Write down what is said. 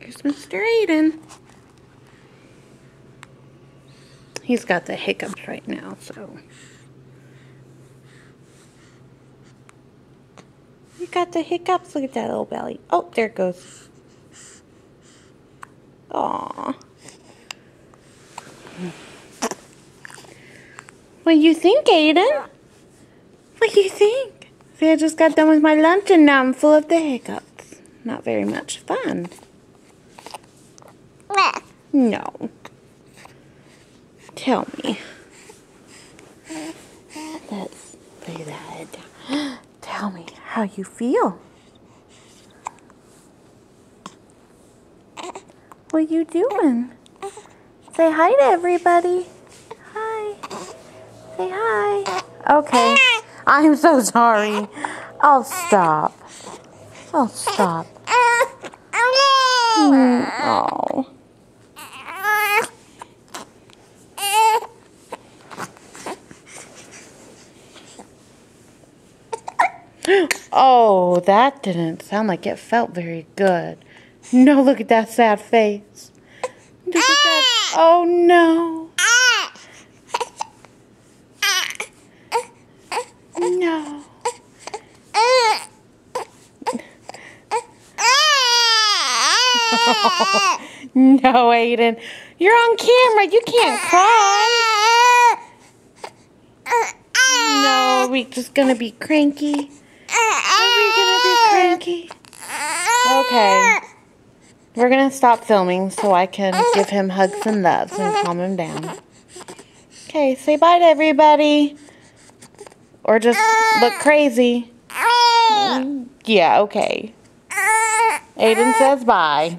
Here's Mr. Aiden. He's got the hiccups right now, so. You got the hiccups? Look at that little belly. Oh, there it goes. Aww. What do you think, Aiden? What do you think? See, I just got done with my lunch and now I'm full of the hiccups. Not very much fun. No. Tell me. Let's lay that head down. Tell me how you feel. What you doing? Say hi to everybody. Hi. Say hi. Okay. I'm so sorry. I'll stop. I'll stop. Oh. Oh, that didn't sound like it felt very good. No, look at that sad face. Look at that. Oh, no. No. No, Aiden. You're on camera. You can't cry. No, are we just going to be cranky? Are we going to be cranky? Okay. We're going to stop filming so I can give him hugs and loves and calm him down. Okay, say bye to everybody. Or just look crazy. Yeah, okay. Aiden says bye.